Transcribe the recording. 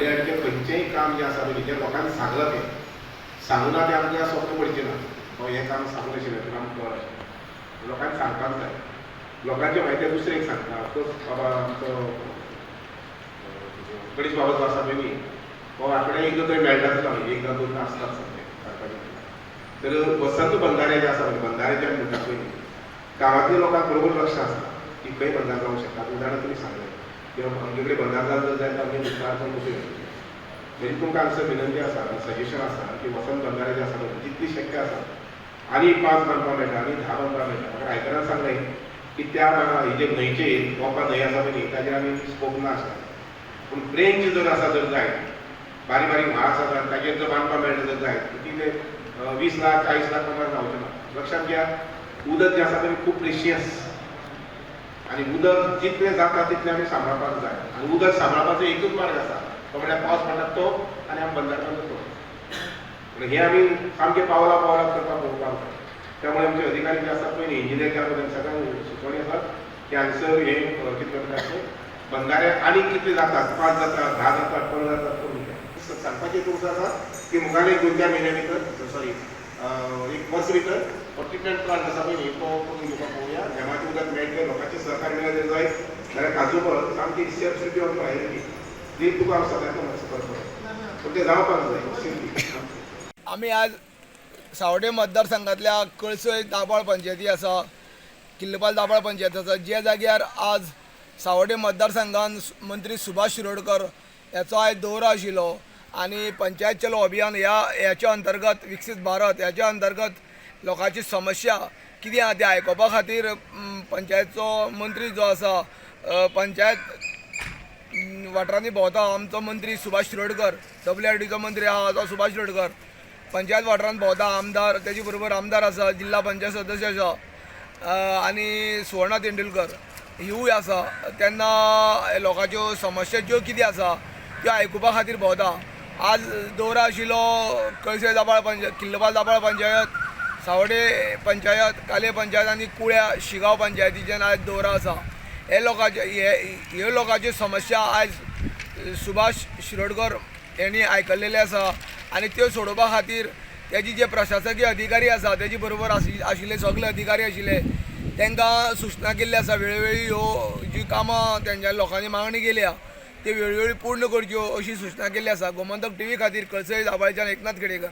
पर्यायाचें खंयचेंय काम जें आसा पळय जें लोकांनी सांगलां तें सांगना तें आमकां स्वप्न पडचें ना हें काम सांगून आशिल्लें तुका आमकां कळ्ळें आशिल्लें लोकांनी सांगपाक जाय लोकांचे म्हायती दुसरेक सांगता बाबा आमचो गणेश बाबा जो आसा पळय न्ही हो आंकडे एकदां थंय मेळटाच ना एकदां दोनदां आसताच सगळें तर वसंत बंधारे जे आसा पळय बंधारे जे म्हणटा पळय न्ही गांवांतल्या लोकांक बरोबर लक्ष आसता की खंय बंधार जावंक शकता उदाहरण तुमी सांगलें किंवा आमचे कडेन बंधार जाल जायत आमचे विस्तार करून बसूया म्हणजे तुमकां हांगसर विनंती आसा सजेशन आसा की वसंत बंधारे जे आसा पळय जितली शक्य आसा आनी 5 बांदपाक मेळटा आनी 10 बांदपाक मेळटा म्हाका आयकरान सांगलें की त्या हेजे न्हंयचेर मोपा न्हंय आसा पळय न्ही ताजेर आमी स्कोप ना आसता पूण ब्रेंच जर आसा जर जाय बारीक बारीक व्हाळ आसा जाल्यार ताजेर जर बांदपाक मेळटा जर जाय तितले 20 लाख 40 लाख प्रमाण जावचें ना लक्षात घ्या उदक जें आसा पळय खूब प्रेशियस आनी उदक जितलें जाता तितलें आमी सांबाळपाक जाय आनी उदक सांबाळपाचो एकूच मार्ग आसा तो म्हळ्यार पावस पडटा तो आनी आमी बंधार बांदता तो हें आमी सामकें पावला करपाक पळोवपाक जाय त्यामुळे आमचे अधिकारी जे आसात पळय न्ही इंजिनियर जे आसा तांकां सगळ्यांक सुचोवणी आसात की हांगसर हें कितें करतात बंधारे आनी कितले जातात 5 जातात 10 जातात 15 जातात करून सांगपाचें तुमकां आसा की मुखार एक 2-4 म्हयन्या भितर सॉरी एक वर्स भितर ट्रिटमेंट प्लांट आसा पळय न्ही तो करून घेवपाक पळोवया नेमाचें उदक मेळटलें लोकांचें सहकार्य मेळ्ळें जर जायत जाल्यार काजूबर सामकी रिसर्च ऑफ प्रायोरिटी ती तुका हांव सगळ्यांक करता पूण तें जावपाक जाय सिंपली आमी आज सावड्डे मतदारसंघातल्या कळसय दाबाळ पंचायती आसा किल्लपाल दाबाळ पंचायत आसा जे जाग्यार आज सावड्डे मतदारसंघान मंत्री सुभाष शिरोडकर याचो आयज दौरो आशिल्लो आनी पंचायत चलो अभियान ह्याच्या अंतर्गत विकसीत भारत ह्याच्या अंतर्गत लोकांची समस्या कितें आहा ते आयकोपा खातीर पंचायतचो मंत्री जो आसा पंचायत वाठारांनी भोंवता आमचो मंत्री सुभाष शिरोडकर WRDचो मंत्री आहा तो सुभाष शिरोडकर पंचायत वाठारांत भोंवता आमदार तेजे बरोबर आमदार आसा जिल्हा पंचायत सदस्य आसा आनी सुवर्णा तेंडुलकर हिवूय आसा तेन्ना लोकांच्यो समस्या ज्यो कितें आसा त्यो आयकुपा खातीर भोंवता आज दौरो आशिल्लो कळसय दाबाळ पंचायत किल्लपाल दाबाळ पंचायत सावड्डे पंचायत काले पंचायत आनी कुळ्या शिगांव पंचायतीच्यान आयज दौरो आसा ह्यो लोकांच्यो समस्या आयज सुभाष शिरोडकर यांनी आयकल्लेले आसा आनी त्यो सोडोवपा खातीर तेजी जे प्रशासकीय अधिकारी आसा तेजे बरोबर आशिल्ले सगळे अधिकारी आशिल्ले तांकां सूचना केल्ली आसा वेळोवेळी ह्यो जी कामां तेंच्या लोकांनी मागणी केल्या ती वेळोवेळी पूर्ण करच्यो अशी सूचना केल्ली आसा गोमंतक TV खातीर कळसय दाबाळच्यान एकनाथ खेडेकर.